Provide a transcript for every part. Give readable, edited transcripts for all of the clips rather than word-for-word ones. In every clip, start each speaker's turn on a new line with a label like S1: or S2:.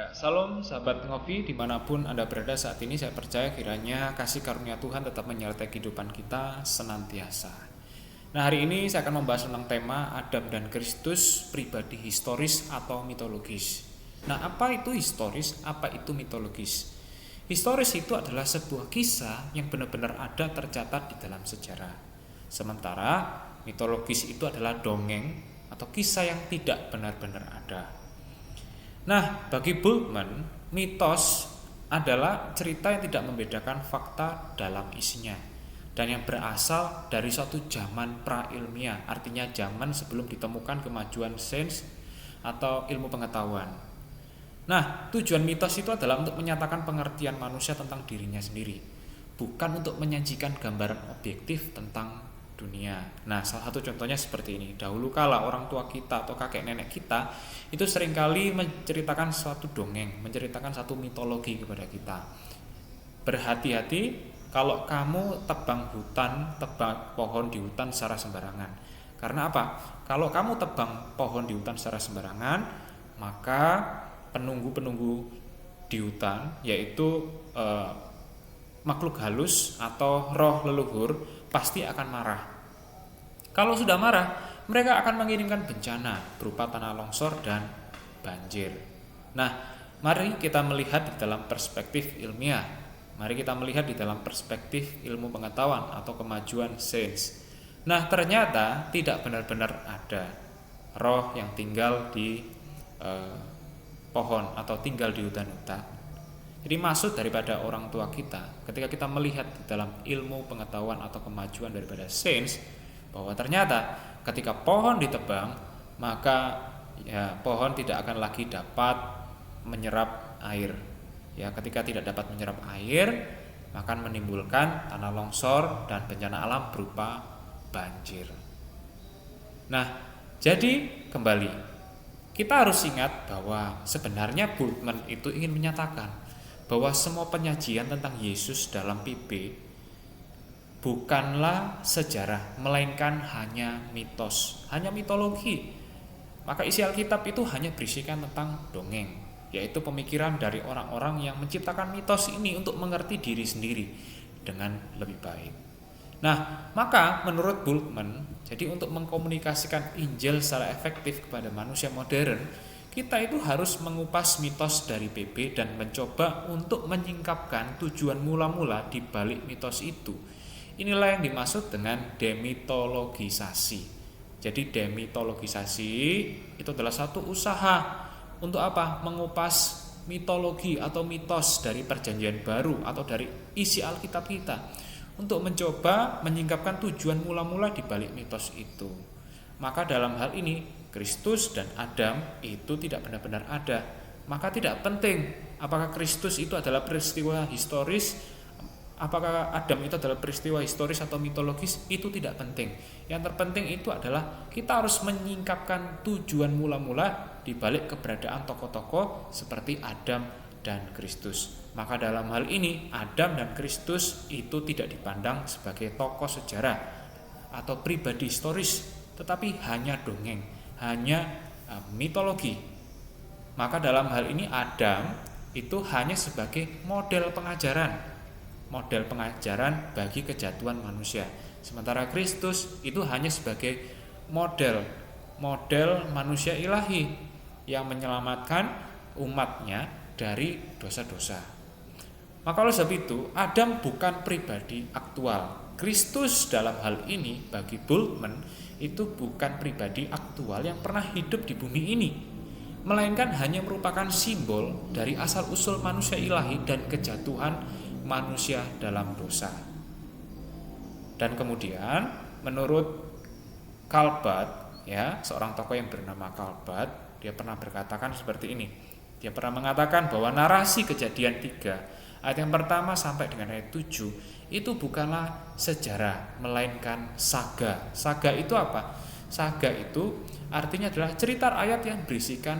S1: Ya, salam sahabat ngopi dimanapun Anda berada saat ini. Saya percaya kiranya kasih karunia Tuhan tetap menyertai kehidupan kita senantiasa. Nah, hari ini saya akan membahas tentang tema Adam dan Kristus, pribadi historis atau mitologis. Nah, apa itu historis, apa itu mitologis? Historis itu adalah sebuah kisah yang benar-benar ada tercatat di dalam sejarah. Sementara mitologis itu adalah dongeng atau kisah yang tidak benar-benar ada. Nah, bagi Bultmann, mitos adalah cerita yang tidak membedakan fakta dalam isinya dan yang berasal dari suatu zaman pra-ilmiah, artinya zaman sebelum ditemukan kemajuan sains atau ilmu pengetahuan. Nah, tujuan mitos itu adalah untuk menyatakan pengertian manusia tentang dirinya sendiri, bukan untuk menyajikan gambaran objektif tentang dunia. Nah, salah satu contohnya seperti ini. Dahulu kala orang tua kita atau kakek nenek kita itu seringkali menceritakan suatu dongeng, menceritakan satu mitologi kepada kita. Berhati-hati kalau kamu tebang pohon di hutan secara sembarangan. Karena apa? Kalau kamu tebang pohon di hutan secara sembarangan, maka penunggu-penunggu di hutan, yaitu makhluk halus atau roh leluhur, pasti akan marah. Kalau sudah marah, mereka akan mengirimkan bencana berupa tanah longsor dan banjir. Nah, mari kita melihat di dalam perspektif ilmiah. Mari kita melihat di dalam perspektif ilmu pengetahuan atau kemajuan sains. Nah, ternyata tidak benar-benar ada roh yang tinggal di pohon atau tinggal di hutan-hutan. Jadi maksud daripada orang tua kita ketika kita melihat di dalam ilmu pengetahuan atau kemajuan daripada sains, bahwa ternyata ketika pohon ditebang, maka pohon tidak akan lagi dapat menyerap air. Ya, ketika tidak dapat menyerap air, maka menimbulkan tanah longsor dan bencana alam berupa banjir. Nah, jadi kembali kita harus ingat bahwa sebenarnya Bultmann itu ingin menyatakan bahwa semua penyajian tentang Yesus dalam PB bukanlah sejarah, melainkan hanya mitos, hanya mitologi. Maka isi Alkitab itu hanya berisikan tentang dongeng, yaitu pemikiran dari orang-orang yang menciptakan mitos ini untuk mengerti diri sendiri dengan lebih baik. Nah, maka menurut Bultmann, jadi untuk mengkomunikasikan Injil secara efektif kepada manusia modern, kita itu harus mengupas mitos dari PB dan mencoba untuk menyingkapkan tujuan mula-mula di balik mitos itu. Inilah yang dimaksud dengan demitologisasi. Jadi demitologisasi itu adalah satu usaha untuk apa? Mengupas mitologi atau mitos dari Perjanjian Baru atau dari isi Alkitab kita untuk mencoba menyingkapkan tujuan mula-mula di balik mitos itu. Maka dalam hal ini Kristus dan Adam itu tidak benar-benar ada. Maka tidak penting apakah Kristus itu adalah peristiwa historis, apakah Adam itu adalah peristiwa historis atau mitologis, itu tidak penting. Yang terpenting itu adalah kita harus menyingkapkan tujuan mula-mula di balik keberadaan tokoh-tokoh seperti Adam dan Kristus. Maka dalam hal ini Adam dan Kristus itu tidak dipandang sebagai tokoh sejarah atau pribadi historis, tetapi hanya dongeng, hanya mitologi. Maka dalam hal ini Adam itu hanya sebagai model pengajaran bagi kejatuhan manusia. Sementara Kristus itu hanya sebagai model manusia ilahi yang menyelamatkan umatnya dari dosa-dosa. Maka oleh sebab itu Adam bukan pribadi aktual. Kristus dalam hal ini bagi Bultmann itu bukan pribadi aktual yang pernah hidup di bumi ini, melainkan hanya merupakan simbol dari asal-usul manusia ilahi dan kejatuhan manusia dalam dosa. Dan kemudian menurut Karl Barth, seorang tokoh yang bernama Karl Barth, dia pernah berkatakan seperti ini. Dia pernah mengatakan bahwa narasi Kejadian 3 ayat yang pertama sampai dengan ayat 7 itu bukanlah sejarah, melainkan saga. Saga itu apa? Saga itu artinya adalah cerita ayat yang berisikan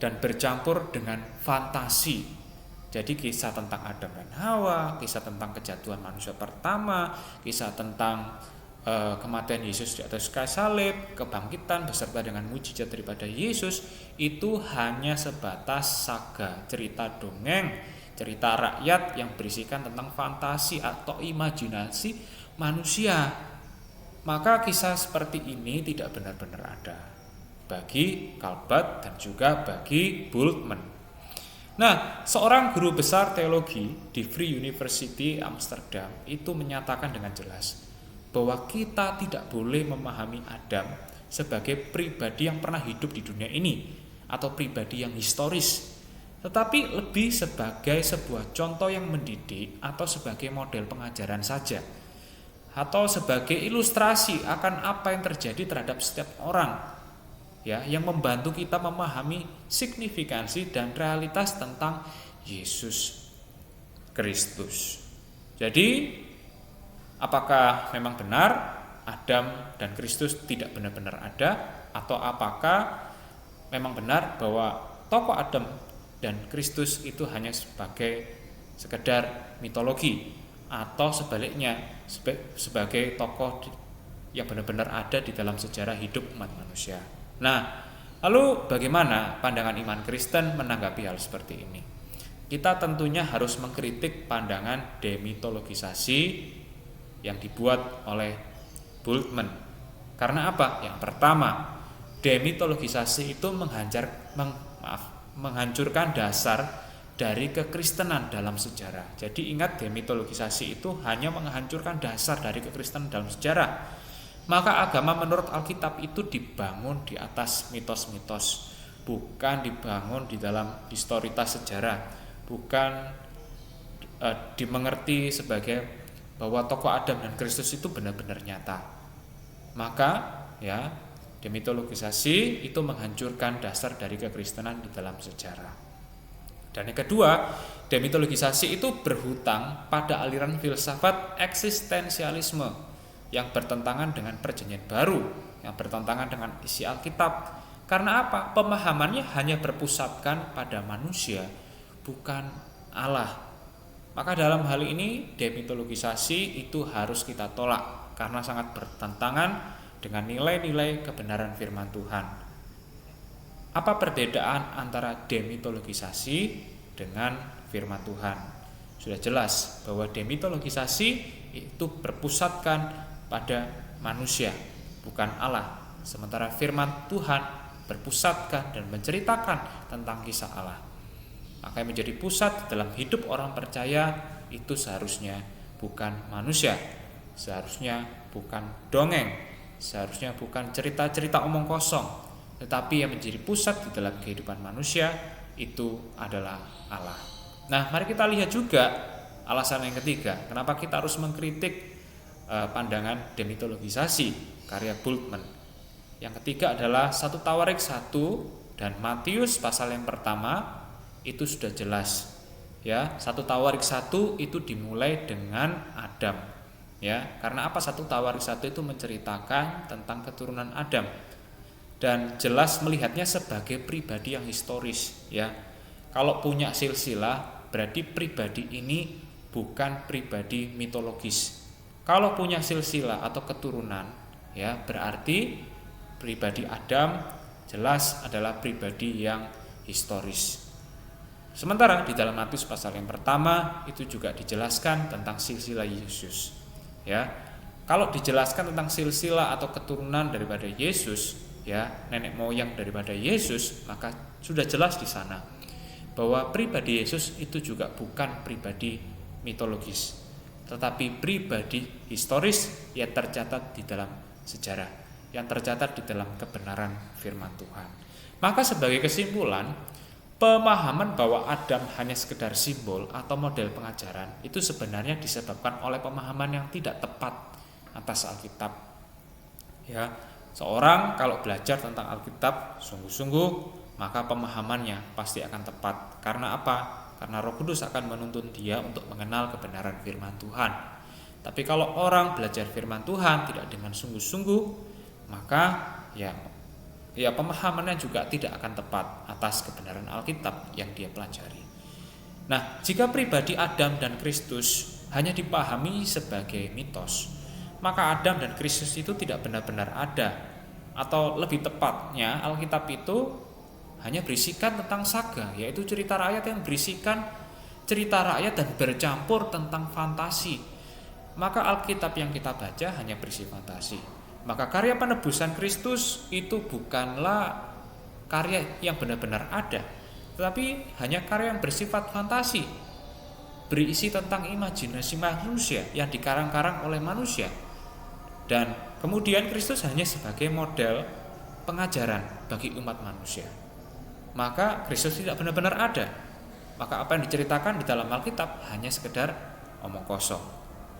S1: dan bercampur dengan fantasi. Jadi kisah tentang Adam dan Hawa, kisah tentang kejatuhan manusia pertama, kisah tentang kematian Yesus di atas kayu salib, kebangkitan beserta dengan mujizat daripada Yesus itu hanya sebatas saga, cerita dongeng, cerita rakyat yang berisikan tentang fantasi atau imajinasi manusia. Maka kisah seperti ini tidak benar-benar ada bagi Calvert dan juga bagi Bultmann. Nah, seorang guru besar teologi di Free University Amsterdam itu menyatakan dengan jelas bahwa kita tidak boleh memahami Adam sebagai pribadi yang pernah hidup di dunia ini atau pribadi yang historis, tetapi lebih sebagai sebuah contoh yang mendidik atau sebagai model pengajaran saja, atau sebagai ilustrasi akan apa yang terjadi terhadap setiap orang, ya, yang membantu kita memahami signifikansi dan realitas tentang Yesus Kristus. Jadi, apakah memang benar Adam dan Kristus tidak benar-benar ada, atau apakah memang benar bahwa tokoh Adam dan Kristus itu hanya sebagai sekedar mitologi, atau sebaliknya sebagai tokoh yang benar-benar ada di dalam sejarah hidup umat manusia. Nah, lalu bagaimana pandangan iman Kristen menanggapi hal seperti ini? Kita tentunya harus mengkritik pandangan demitologisasi yang dibuat oleh Bultmann. Karena apa? Yang pertama, demitologisasi itu menghancurkan dasar dari kekristenan dalam sejarah. Jadi ingat, demitologisasi itu hanya menghancurkan dasar dari kekristenan dalam sejarah. Maka agama menurut Alkitab itu dibangun di atas mitos-mitos, bukan dibangun di dalam historitas sejarah, bukan dimengerti sebagai bahwa tokoh Adam dan Kristus itu benar-benar nyata. Maka ya, demitologisasi itu menghancurkan dasar dari kekristenan di dalam sejarah. Dan yang kedua, demitologisasi itu berhutang pada aliran filsafat eksistensialisme yang bertentangan dengan perjanjian baru, yang bertentangan dengan isi Alkitab. Karena apa? Pemahamannya hanya berpusatkan pada manusia, bukan Allah. Maka dalam hal ini demitologisasi itu harus kita tolak karena sangat bertentangan dengan nilai-nilai kebenaran firman Tuhan. Apa perbedaan antara demitologisasi dengan firman Tuhan? Sudah jelas bahwa demitologisasi itu berpusatkan pada manusia, bukan Allah. Sementara firman Tuhan berpusatkan dan menceritakan tentang kisah Allah. Maka yang menjadi pusat dalam hidup orang percaya itu seharusnya bukan manusia, seharusnya bukan dongeng, seharusnya bukan cerita-cerita omong kosong, tetapi yang menjadi pusat di dalam kehidupan manusia itu adalah Allah. Nah, mari kita lihat juga alasan yang ketiga, kenapa kita harus mengkritik pandangan demitologisasi karya Bultmann. Yang ketiga adalah 1 Tawarik 1 dan Matius pasal yang pertama itu sudah jelas, ya. 1 Tawarik 1 itu dimulai dengan Adam, ya. Karena apa? 1 Tawarik 1 itu menceritakan tentang keturunan Adam dan jelas melihatnya sebagai pribadi yang historis, ya. Kalau punya silsilah berarti pribadi ini bukan pribadi mitologis. Kalau punya silsilah atau keturunan, ya, berarti pribadi Adam jelas adalah pribadi yang historis. Sementara di dalam Matius pasal yang pertama itu juga dijelaskan tentang silsilah Yesus, ya. Kalau dijelaskan tentang silsilah atau keturunan daripada Yesus, ya, nenek moyang daripada Yesus, maka sudah jelas di sana bahwa pribadi Yesus itu juga bukan pribadi mitologis, tetapi pribadi historis yang tercatat di dalam sejarah, yang tercatat di dalam kebenaran firman Tuhan. Maka sebagai kesimpulan, pemahaman bahwa Adam hanya sekedar simbol atau model pengajaran itu sebenarnya disebabkan oleh pemahaman yang tidak tepat atas Alkitab. Ya, seorang kalau belajar tentang Alkitab sungguh-sungguh, maka pemahamannya pasti akan tepat. Karena apa? Karena Roh Kudus akan menuntun dia untuk mengenal kebenaran firman Tuhan. Tapi kalau orang belajar firman Tuhan tidak dengan sungguh-sungguh, maka ya pemahamannya juga tidak akan tepat atas kebenaran Alkitab yang dia pelajari. Nah, jika pribadi Adam dan Kristus hanya dipahami sebagai mitos, maka Adam dan Kristus itu tidak benar-benar ada. Atau lebih tepatnya Alkitab itu hanya berisikan tentang saga, yaitu cerita rakyat yang berisikan cerita rakyat dan bercampur tentang fantasi. Maka Alkitab yang kita baca hanya berisi fantasi. Maka karya penebusan Kristus itu bukanlah karya yang benar-benar ada, tetapi hanya karya yang bersifat fantasi, berisi tentang imajinasi manusia yang dikarang-karang oleh manusia. Dan kemudian Kristus hanya sebagai model pengajaran bagi umat manusia. Maka Kristus tidak benar-benar ada. Maka apa yang diceritakan di dalam Alkitab hanya sekedar omong kosong.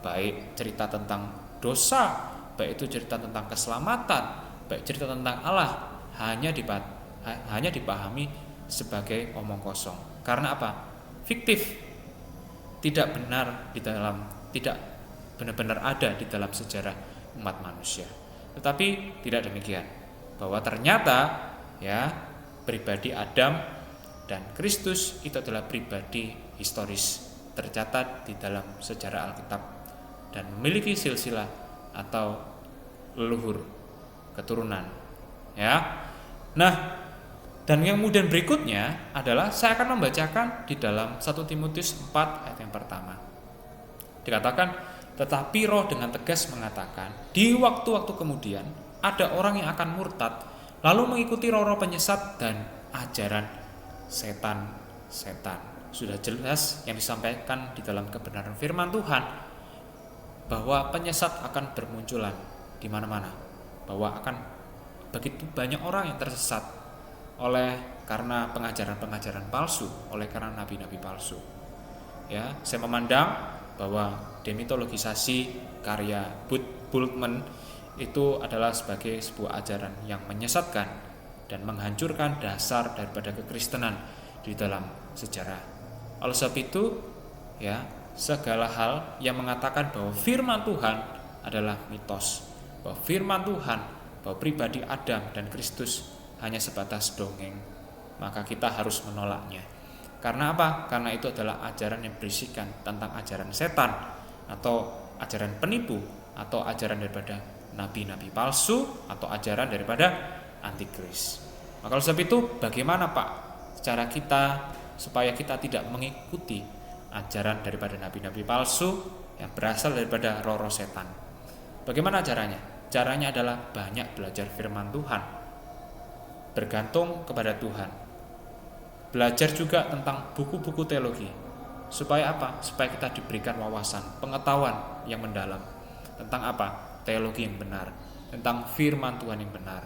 S1: Baik cerita tentang dosa, baik itu cerita tentang keselamatan, baik cerita tentang Allah, hanya dipahami sebagai omong kosong. Karena apa? Fiktif. Tidak benar-benar ada di dalam sejarah umat manusia. Tetapi tidak demikian. Bahwa ternyata pribadi Adam dan Kristus itu adalah pribadi historis tercatat di dalam sejarah Alkitab dan memiliki silsilah atau leluhur keturunan. Nah, dan yang kemudian berikutnya adalah saya akan membacakan di dalam 1 Timotius 4 ayat yang pertama. Dikatakan, tetapi Roh dengan tegas mengatakan, di waktu-waktu kemudian ada orang yang akan murtad, lalu mengikuti roh-roh penyesat dan ajaran setan. Sudah jelas yang disampaikan di dalam kebenaran firman Tuhan bahwa penyesat akan bermunculan di mana-mana, bahwa akan begitu banyak orang yang tersesat karena pengajaran-pengajaran palsu, oleh karena nabi-nabi palsu. Saya memandang bahwa demitologisasi karya Bultmann itu adalah sebagai sebuah ajaran yang menyesatkan dan menghancurkan dasar daripada kekristenan di dalam sejarah. Oleh sebab itu, segala hal yang mengatakan bahwa firman Tuhan adalah mitos, bahwa firman Tuhan, bahwa pribadi Adam dan Kristus hanya sebatas dongeng, maka kita harus menolaknya. Karena apa? Karena itu adalah ajaran yang berisikan tentang ajaran setan atau ajaran penipu atau ajaran daripada nabi-nabi palsu atau ajaran daripada antikris. Maka oleh sebab itu, bagaimana Pak cara kita supaya kita tidak mengikuti ajaran daripada nabi-nabi palsu yang berasal daripada roh-roh setan? Bagaimana caranya? Caranya adalah banyak belajar firman Tuhan, bergantung kepada Tuhan, belajar juga tentang buku-buku teologi. Supaya apa? Supaya kita diberikan wawasan, pengetahuan yang mendalam tentang apa? Teologi yang benar, tentang firman Tuhan yang benar.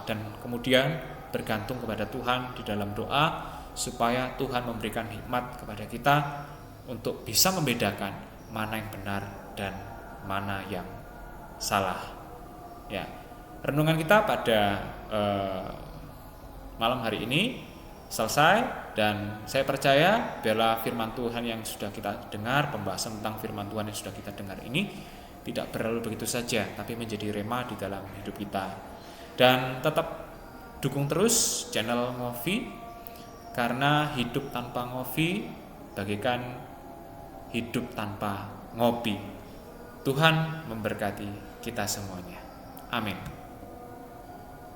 S1: Dan kemudian bergantung kepada Tuhan di dalam doa supaya Tuhan memberikan hikmat kepada kita untuk bisa membedakan mana yang benar dan mana yang salah. Renungan kita pada malam hari ini selesai, dan saya percaya biarlah firman Tuhan yang sudah kita dengar, pembahasan tentang firman Tuhan yang sudah kita dengar ini tidak berlalu begitu saja, tapi menjadi rema di dalam hidup kita. Dan tetap dukung terus channel Ngopi, karena hidup tanpa ngopi bagaikan hidup tanpa ngopi. Tuhan memberkati kita semuanya. Amin.